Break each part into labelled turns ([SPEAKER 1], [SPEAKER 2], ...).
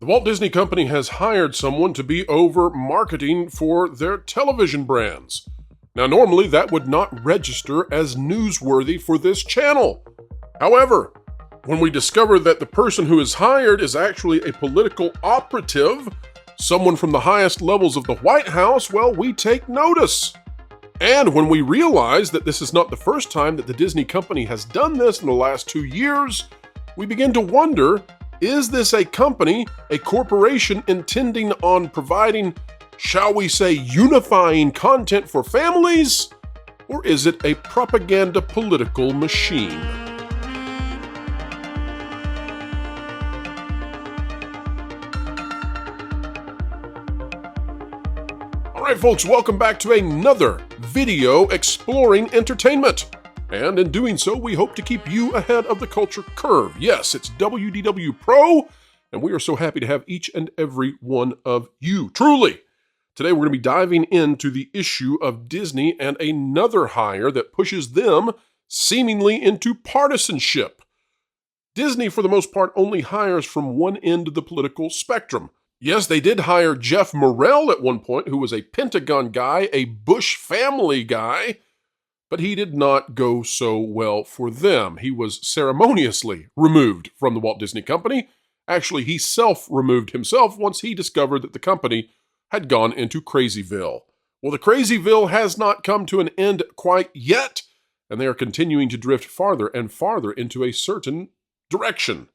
[SPEAKER 1] The Walt Disney Company has hired someone to be over marketing for their television brands. Now, normally that would not register as newsworthy for this channel. However, when we discover that the person who is hired is actually a political operative, someone from the highest levels of the White House, well, we take notice. And when we realize that this is not the first time that the Disney Company has done this in the last 2 years, we begin to wonder, is this a company, a corporation intending on providing, shall we say, unifying content for families? Or is it a propaganda political machine? All right, folks, welcome back to another video exploring entertainment. And in doing so, we hope to keep you ahead of the culture curve. Yes, it's WDW Pro, and we are so happy to have each and every one of you. Truly, today we're going to be diving into the issue of Disney and another hire that pushes them seemingly into partisanship. Disney, for the most part, only hires from one end of the political spectrum. Yes, they did hire Jeff Morrell at one point, who was a Pentagon guy, a Bush family guy, but he did not go so well for them. He was ceremoniously removed from the Walt Disney Company. Actually, he self-removed himself once he discovered that the company had gone into Crazyville. Well, the Crazyville has not come to an end quite yet, and they are continuing to drift farther and farther into a certain direction.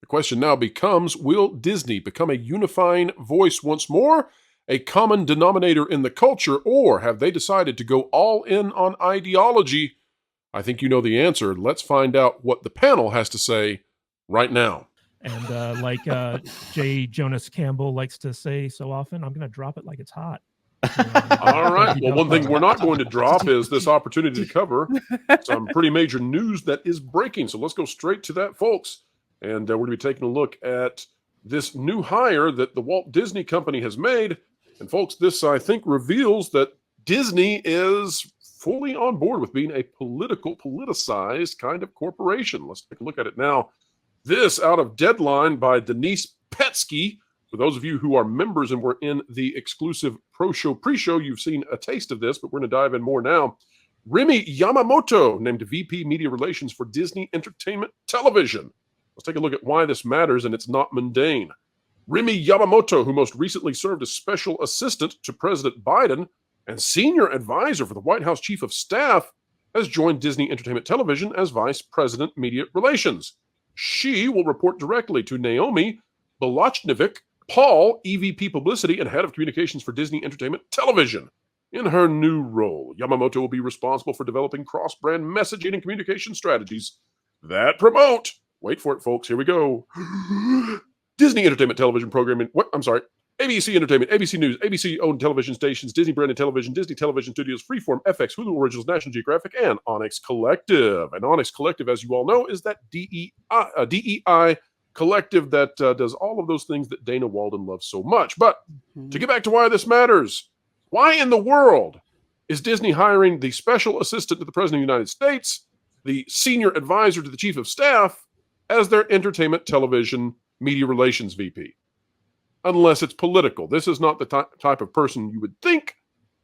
[SPEAKER 1] The question now becomes, will Disney become a unifying voice once more, a common denominator in the culture, or have they decided to go all in on ideology? I think you know the answer. Let's find out what the panel has to say right now.
[SPEAKER 2] And like J. Jonas Campbell likes to say so often, I'm going to drop it like it's hot.
[SPEAKER 1] All right. Well, one thing we're not going to drop is this opportunity to cover some pretty major news that is breaking. So let's go straight to that, folks. And we're going to be taking a look at this new hire that the Walt Disney Company has made. And folks, this, I think, reveals that Disney is fully on board with being a politicized kind of corporation. Let's take a look at it now. This out of Deadline by Denise Petsky. For those of you who are members and were in the exclusive pro-show pre-show, you've seen a taste of this, but we're going to dive in more now. Remy Yamamoto named VP Media Relations for Disney Entertainment Television. Let's take a look at why this matters and it's not mundane. Remy Yamamoto, who most recently served as special assistant to President Biden and senior advisor for the White House Chief of Staff, has joined Disney Entertainment Television as Vice President Media Relations. She will report directly to Naomi Belachnevic Paul, EVP Publicity and Head of Communications for Disney Entertainment Television. In her new role, Yamamoto will be responsible for developing cross-brand messaging and communication strategies that promote, wait for it, folks, here we go, Disney Entertainment Television programming, ABC Entertainment, ABC News, ABC-owned television stations, Disney-branded television, Disney Television Studios, Freeform, FX, Hulu Originals, National Geographic, and Onyx Collective. And Onyx Collective, as you all know, is that DEI collective that does all of those things that Dana Walden loves so much. But to get back to why this matters, why in the world is Disney hiring the special assistant to the President of the United States, the senior advisor to the Chief of Staff, as their entertainment television media relations VP? Unless it's political. This is not the type of person you would think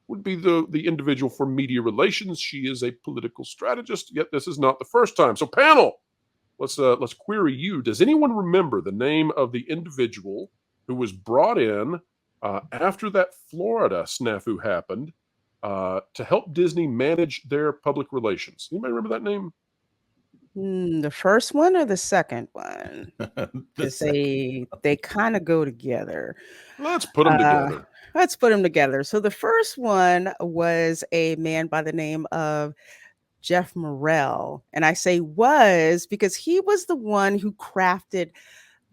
[SPEAKER 1] would be the individual for media relations. She is a political strategist, yet this is not the first time. So panel, let's query you. Does anyone remember the name of the individual who was brought in after that Florida snafu happened to help Disney manage their public relations? Anybody remember that name?
[SPEAKER 3] The first one or the second one? They kind of go together.
[SPEAKER 1] Let's put them together.
[SPEAKER 3] Let's put them together. So the first one was a man by the name of Jeff Morrell. And I say was because he was the one who crafted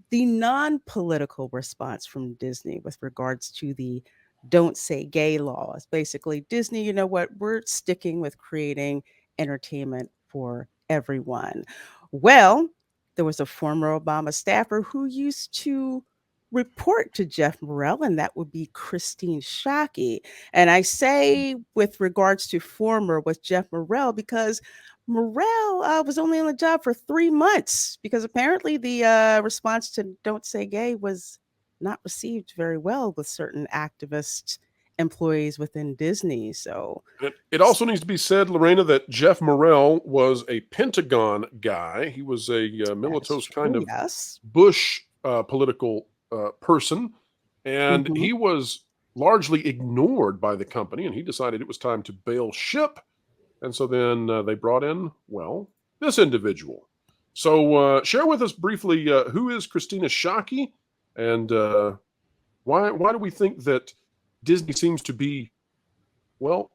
[SPEAKER 3] the non-political response from Disney with regards to the don't say gay laws. Basically, Disney, you know what, we're sticking with creating entertainment for everyone. Well, there was a former Obama staffer who used to report to Jeff Morrell, and that would be Christina Shockey. And I say with regards to former with Jeff Morrell because Morrell was only on the job for 3 months because apparently the response to Don't Say Gay was not received very well with certain activist employees within Disney. So
[SPEAKER 1] It also needs to be said, Lorena, that Jeff Morrell was a Pentagon guy. He was a
[SPEAKER 3] that is
[SPEAKER 1] military's kind
[SPEAKER 3] true.
[SPEAKER 1] of
[SPEAKER 3] Yes.
[SPEAKER 1] Bush political person, and
[SPEAKER 3] Mhm.
[SPEAKER 1] he was largely ignored by the company, and he decided it was time to bail ship. And so then they brought in, well, this individual. So share with us briefly who is Christina Shockey, and why do we think that Disney seems to be, well,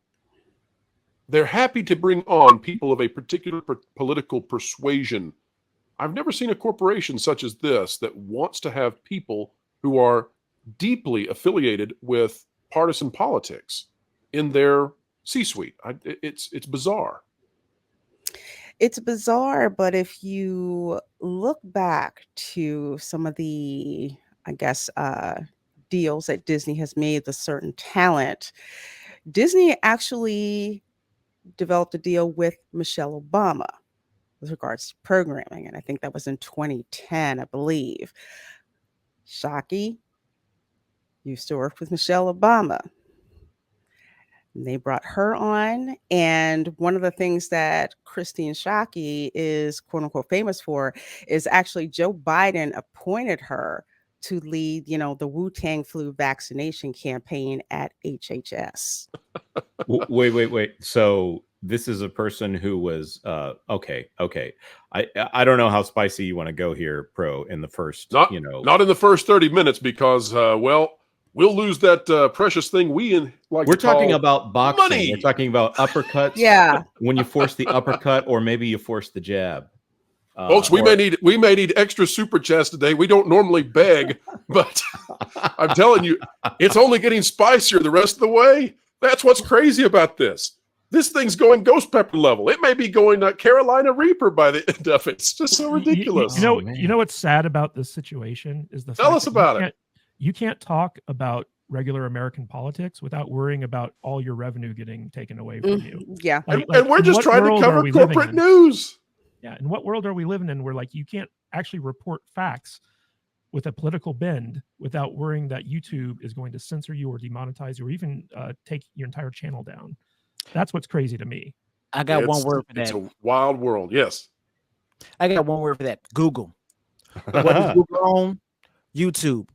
[SPEAKER 1] they're happy to bring on people of a particular political persuasion. I've never seen a corporation such as this that wants to have people who are deeply affiliated with partisan politics in their C-suite. It's bizarre.
[SPEAKER 3] It's bizarre, but if you look back to some of the, I guess, deals that Disney has made with certain talent, Disney actually developed a deal with Michelle Obama with regards to programming. And I think that was in 2010, I believe. Shockey used to work with Michelle Obama. And they brought her on. And one of the things that Christine Shockey is quote unquote famous for is actually Joe Biden appointed her to lead, the Wu-Tang flu vaccination campaign at HHS.
[SPEAKER 4] Wait. So this is a person who was okay. I don't know how spicy you want to go here, Pro, in the first,
[SPEAKER 1] Not in the first 30 minutes because we'll lose that precious thing we're
[SPEAKER 4] talking about boxing.
[SPEAKER 1] Money.
[SPEAKER 4] We're talking about uppercuts.
[SPEAKER 3] Yeah.
[SPEAKER 4] When you force the uppercut, or maybe you force the jab.
[SPEAKER 1] Folks, we may need extra super chats today. We don't normally beg, but I'm telling you, it's only getting spicier the rest of the way. That's what's crazy about this. This thing's going ghost pepper level. It may be going Carolina Reaper by the end of it. It's just so ridiculous.
[SPEAKER 2] You know what's sad about this situation is
[SPEAKER 1] Tell us about it.
[SPEAKER 2] You can't talk about regular American politics without worrying about all your revenue getting taken away from you.
[SPEAKER 3] Yeah.
[SPEAKER 1] And we're just trying to cover corporate news.
[SPEAKER 2] Yeah. In what world are we living in where you can't actually report facts with a political bend without worrying that YouTube is going to censor you or demonetize you or even take your entire channel down? That's what's crazy to me.
[SPEAKER 5] I got one word for that.
[SPEAKER 1] It's a wild world. Yes.
[SPEAKER 5] I got one word for that. Google. What does Google own? YouTube.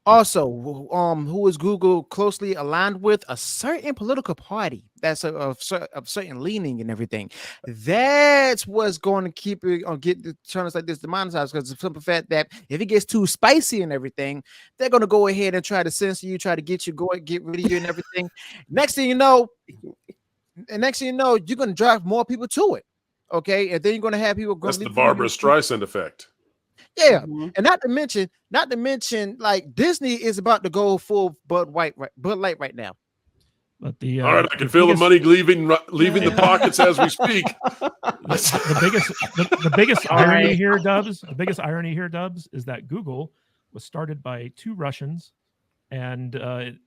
[SPEAKER 5] Also, who is Google closely aligned with? A certain political party that's of certain leaning and everything. That's what's going to keep it on get the channels like this demonetized, because the simple fact that if it gets too spicy and everything, they're going to go ahead and try to censor you, try to get rid of you and everything. Next thing you know, you're going to drive more people to it. Okay, and then you're going to have people.
[SPEAKER 1] That's the Barbara Streisand effect.
[SPEAKER 5] Yeah, and not to mention, like Disney is about to go full Bud Light right now.
[SPEAKER 2] But
[SPEAKER 1] all right, I can feel the money leaving the pockets as we speak.
[SPEAKER 2] The biggest irony here, Dubs. The biggest irony here, Dubs, is that Google was started by two Russians, and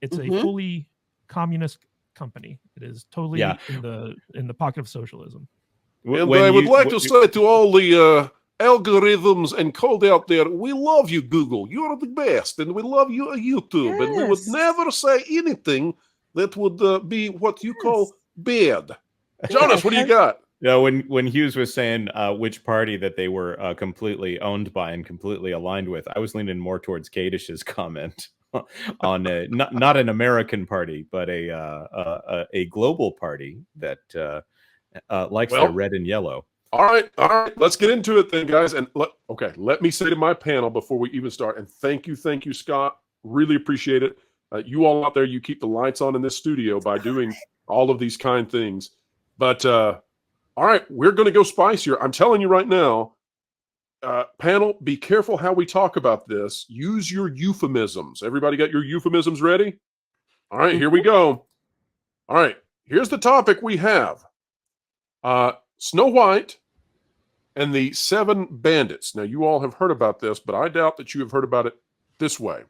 [SPEAKER 2] it's a fully communist company. It is totally in the pocket of socialism.
[SPEAKER 1] And I would like to say to all the algorithms and code out there, we love you, Google. You're the best, and we love you, YouTube. Yes. And we would never say anything that would be what you call bad. Jonas, what do you got?
[SPEAKER 4] Yeah, when Hughes was saying which party that they were completely owned by and completely aligned with, I was leaning more towards Kadish's comment on not an American party, but a global party that likes their red and yellow.
[SPEAKER 1] All right. Let's get into it then, guys. And let me say to my panel before we even start, and thank you, Scott. Really appreciate it. You all out there, you keep the lights on in this studio by doing all of these kind things. But all right, we're going to go spicier. I'm telling you right now, panel, be careful how we talk about this. Use your euphemisms. Everybody got your euphemisms ready? All right, here we go. All right, here's the topic we have. Snow White and the 7 bandits. Now, you all have heard about this, but I doubt that you have heard about it this way.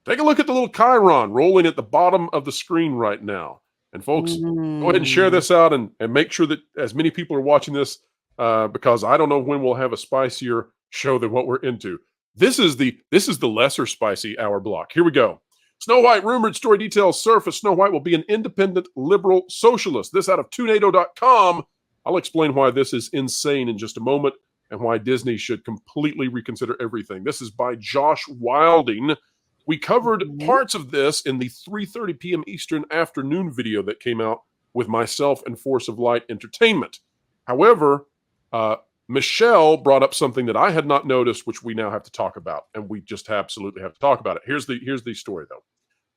[SPEAKER 1] Take a look at the little chyron rolling at the bottom of the screen right now. And folks, go ahead and share this out and make sure that as many people are watching this, because I don't know when we'll have a spicier show than what we're into. This is the lesser spicy hour block. Here we go. Snow White rumored story details surface. Snow White will be an independent liberal socialist. This out of tornado.com. I'll explain why this is insane in just a moment and why Disney should completely reconsider everything. This is by Josh Wilding. We covered parts of this in the 3:30 p.m. Eastern afternoon video that came out with myself and Force of Light Entertainment. However, Michelle brought up something that I had not noticed, which we now have to talk about, and we just absolutely have to talk about it. Here's the story, though.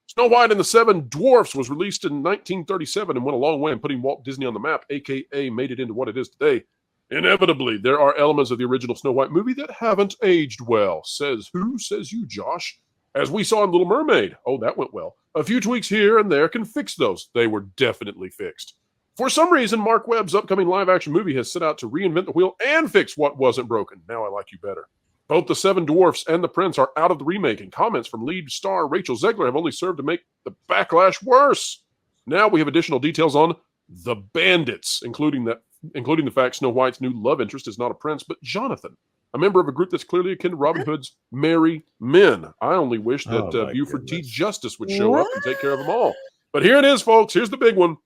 [SPEAKER 1] Snow White and the Seven Dwarfs was released in 1937 and went a long way in putting Walt Disney on the map, a.k.a. made it into what it is today. Inevitably, there are elements of the original Snow White movie that haven't aged well. Says who? Says you, Josh. As we saw in Little Mermaid. Oh, that went well. A few tweaks here and there can fix those. They were definitely fixed. For some reason, Mark Webb's upcoming live-action movie has set out to reinvent the wheel and fix what wasn't broken. Now I like you better. Both the Seven Dwarfs and the Prince are out of the remake, and comments from lead star Rachel Zegler have only served to make the backlash worse. Now we have additional details on the Bandits, including the fact Snow White's new love interest is not a prince, but Jonathan, a member of a group that's clearly akin to Robin Hood's Merry Men. I only wish that Buford T. Justice would show up and take care of them all. But here it is, folks. Here's the big one.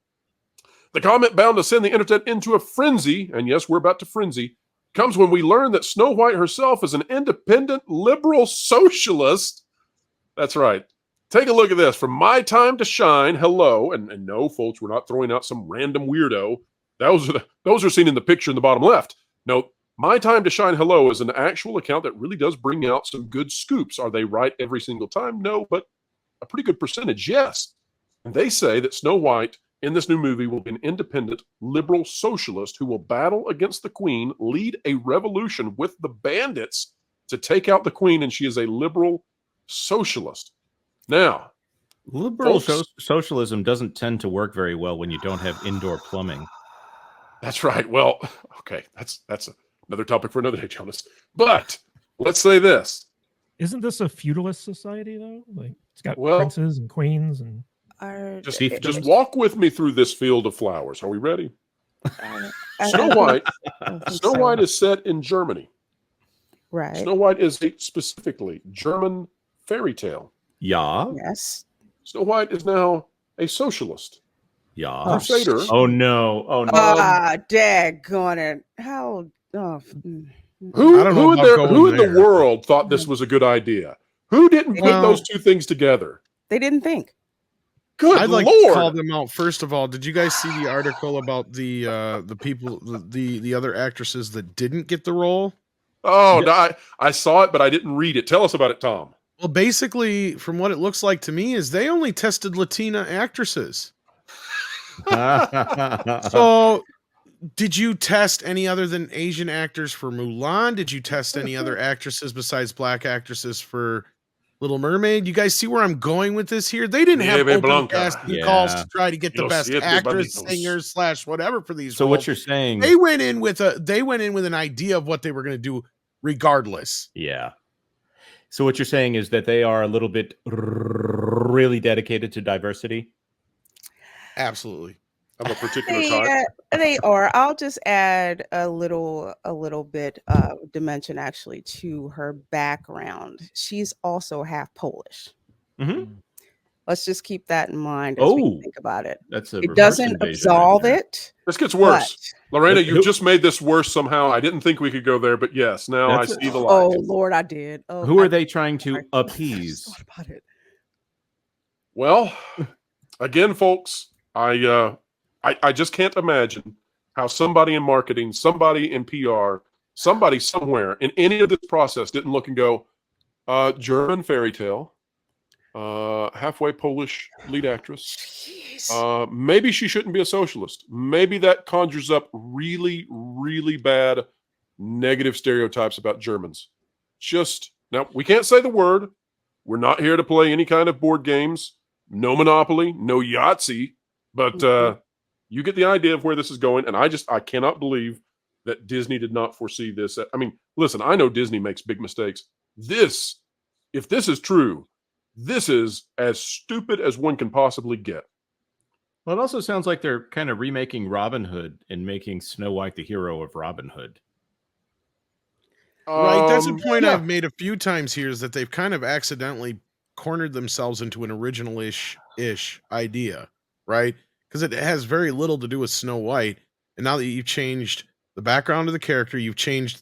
[SPEAKER 1] The comment bound to send the internet into a frenzy, and yes, we're about to frenzy, comes when we learn that Snow White herself is an independent liberal socialist. That's right. Take a look at this. From My Time to Shine, hello, and no, folks, we're not throwing out some random weirdo. Those are seen in the picture in the bottom left. No, My Time to Shine, hello, is an actual account that really does bring out some good scoops. Are they right every single time? No, but a pretty good percentage, yes. And they say that Snow White in this new movie will be an independent liberal socialist who will battle against the Queen, lead a revolution with the Bandits to take out the Queen, and she is a liberal socialist. Now,
[SPEAKER 4] liberal socialism doesn't tend to work very well when you don't have indoor plumbing.
[SPEAKER 1] That's right. Well, okay, that's another topic for another day, Jonas. But let's say this.
[SPEAKER 2] Isn't this a feudalist society, though? Like, it's got princes and queens and...
[SPEAKER 1] Just walk with me through this field of flowers. Are we ready? Snow White is set in Germany.
[SPEAKER 3] Right.
[SPEAKER 1] Snow White is a specifically German fairy tale.
[SPEAKER 4] Yeah.
[SPEAKER 3] Yes.
[SPEAKER 1] Snow White is now a socialist.
[SPEAKER 4] Yeah.
[SPEAKER 1] Crusader.
[SPEAKER 4] Oh no. Oh no.
[SPEAKER 3] Daggone it. How
[SPEAKER 1] who in the world thought this was a good idea? Who didn't put those two things together?
[SPEAKER 3] They didn't think.
[SPEAKER 1] Good
[SPEAKER 6] I'd like
[SPEAKER 1] Lord.
[SPEAKER 6] to call them out. First of all, did you guys see the article about the people, the other actresses that didn't get the role?
[SPEAKER 1] Oh, no, I saw it, but I didn't read it. Tell us about it, Tom.
[SPEAKER 6] Well, basically, from what it looks like to me, is they only tested Latina actresses. So, did you test any other than Asian actors for Mulan? Did you test any other actresses besides black actresses for Little Mermaid? You guys see where I'm going with this here? They didn't have open casting calls to try to get the best actors, singers, / whatever for these.
[SPEAKER 4] So
[SPEAKER 6] roles.
[SPEAKER 4] what you're saying?
[SPEAKER 6] They went in with an idea of what they were going to do, regardless.
[SPEAKER 4] Yeah. So what you're saying is that they are a little bit really dedicated to diversity.
[SPEAKER 6] Absolutely.
[SPEAKER 1] Of a particular type.
[SPEAKER 3] They are. I'll just add a little bit dimension actually to her background. She's also half Polish.
[SPEAKER 4] Mm-hmm.
[SPEAKER 3] Let's just keep that in mind as we think about it.
[SPEAKER 4] It
[SPEAKER 3] doesn't absolve it.
[SPEAKER 1] This gets worse. Lorena, you just made this worse somehow. I didn't think we could go there, but yes, now I see the light.
[SPEAKER 3] Oh, Lord, I did. Oh,
[SPEAKER 4] who are they trying to appease?
[SPEAKER 1] Well, again, folks, I just can't imagine how somebody in marketing, somebody in PR, somebody somewhere in any of this process didn't look and go, German fairy tale, halfway Polish lead actress. Maybe she shouldn't be a socialist. Maybe that conjures up really, really bad negative stereotypes about Germans. Now, we can't say the word. We're not here to play any kind of board games. No Monopoly, no Yahtzee, but you get the idea of where this is going, and I cannot believe that Disney did not foresee this. I mean, listen, I know Disney makes big mistakes. If this is true, this is as stupid as one can possibly get.
[SPEAKER 4] Well, it also sounds like they're kind of remaking Robin Hood and making Snow White the hero of Robin Hood.
[SPEAKER 6] Right. That's a point
[SPEAKER 5] yeah.
[SPEAKER 6] I've made a few times here, is that they've kind of accidentally cornered themselves into an original-ish idea, right? Because it has very little to do with Snow White. And now that you've changed the background of the character,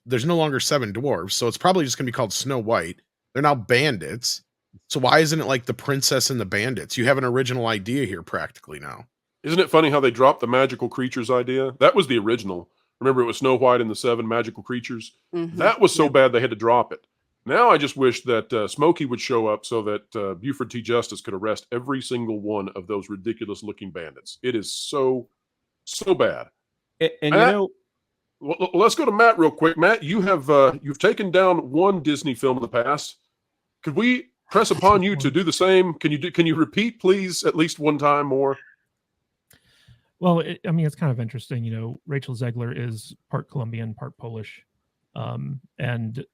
[SPEAKER 6] there's no longer 7 dwarves. So it's probably just going to be called Snow White. They're now bandits. So why isn't it like the princess and the bandits? You have an original idea here practically now.
[SPEAKER 1] Isn't it funny how they dropped the magical creatures idea? That was the original. Remember, it was Snow White and the 7 magical creatures? That was so bad they had to drop it. Now I just wish that Smokey would show up so that Buford T. Justice could arrest every single one of those ridiculous-looking bandits. It is so bad.
[SPEAKER 4] And
[SPEAKER 1] Matt, let's go to Matt real quick. Matt, you've taken down one Disney film in the past. Could we press upon you to do the same? Can you repeat, please, at least one time more?
[SPEAKER 2] Well, I mean, it's kind of interesting. You know, Rachel Zegler is part Colombian, part Polish. And,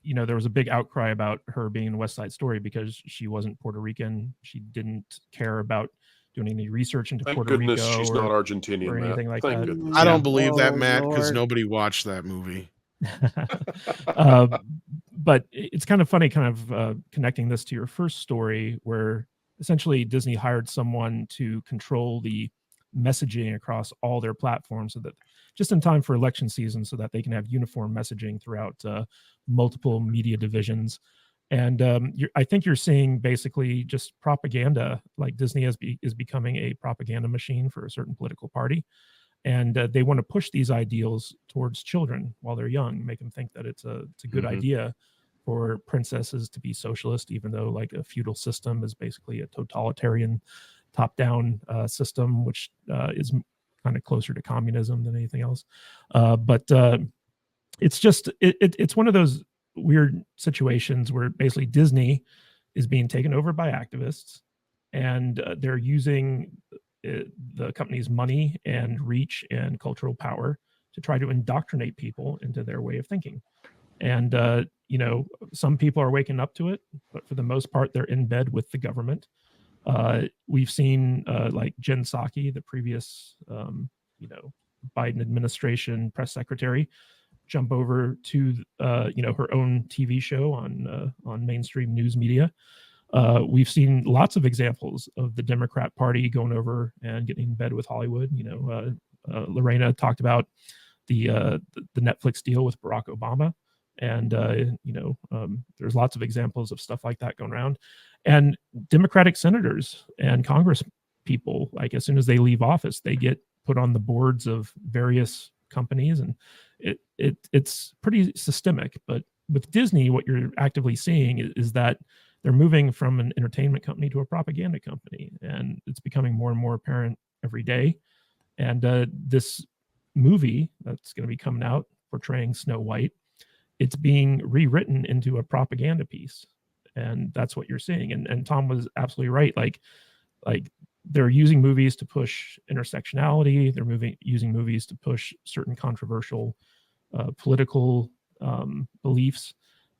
[SPEAKER 2] you know, there was a big outcry about her being in West Side Story because she wasn't Puerto Rican. She didn't care about doing any research into Puerto Rico.
[SPEAKER 1] Thank goodness she's not Argentinian
[SPEAKER 2] or anything like
[SPEAKER 1] Thank
[SPEAKER 2] that.
[SPEAKER 1] goodness.
[SPEAKER 6] I don't believe that, Matt,
[SPEAKER 3] Lord.
[SPEAKER 6] because nobody watched that movie.
[SPEAKER 2] But it's kind of funny connecting this to your first story, where essentially Disney hired someone to control the messaging across all their platforms, so that just in time for election season, so that they can have uniform messaging throughout multiple media divisions. And I think you're seeing basically just propaganda. Like Disney is becoming a propaganda machine for a certain political party. And they want to push these ideals towards children while they're young, make them think that it's a good idea for princesses to be socialist, even though like a feudal system is basically a totalitarian top-down system, which is kind of closer to communism than anything else. But it's just it's one of those weird situations where basically Disney is being taken over by activists, and they're using the company's money and reach and cultural power to try to indoctrinate people into their way of thinking. And you know, some people are waking up to it, but for the most part, they're in bed with the government. We've seen like Jen Psaki, the previous you know, Biden administration press secretary, jump over to you know, her own TV show on mainstream news media. We've seen lots of examples of the Democrat Party going over and getting in bed with Hollywood. You know, Lorena talked about the Netflix deal with Barack Obama, and you know, there's lots of examples of stuff like that going around. And Democratic senators and Congress people, like as soon as they leave office, they get put on the boards of various companies, and it's pretty systemic. But with Disney, what you're actively seeing is that they're moving from an entertainment company to a propaganda company, and it's becoming more and more apparent every day. And this movie that's going to be coming out portraying Snow White, it's being rewritten into a propaganda piece, and that's what you're seeing. And Tom was absolutely right. Like they're using movies to push intersectionality. They're using movies to push certain controversial political beliefs.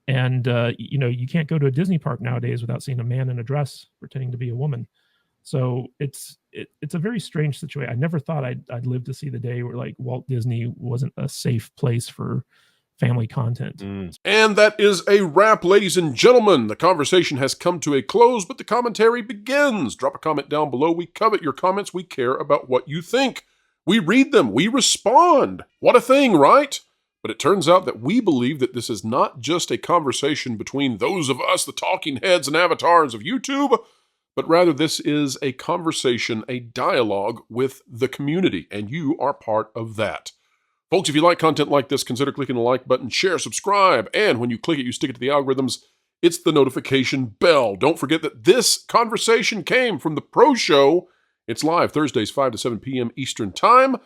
[SPEAKER 2] And you know, you can't go to a Disney park nowadays without seeing a man in a dress pretending to be a woman. So it's a very strange situation. I never thought I'd live to see the day where like Walt Disney wasn't a safe place for family content.
[SPEAKER 1] And that is a wrap, ladies and gentlemen. The conversation has come to a close, but the commentary begins. Drop a comment down below. We covet your comments. We care about what you think. We read them. We respond. What a thing, right? But it turns out that we believe that this is not just a conversation between those of us, the talking heads and avatars of YouTube, but rather this is a conversation, a dialogue with the community, and you are part of that. Folks, if you like content like this, consider clicking the like button, share, subscribe, and when you click it, you stick it to the algorithms. It's the notification bell. Don't forget that this conversation came from the Pro Show. It's live Thursdays, 5 to 7 p.m. Eastern Time.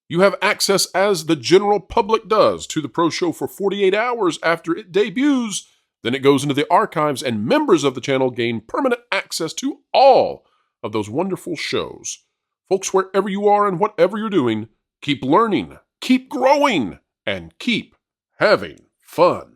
[SPEAKER 1] You have access, as the general public does, to the Pro Show for 48 hours after it debuts. Then it goes into the archives, and members of the channel gain permanent access to all of those wonderful shows. Folks, wherever you are and whatever you're doing, keep learning, keep growing, and keep having fun.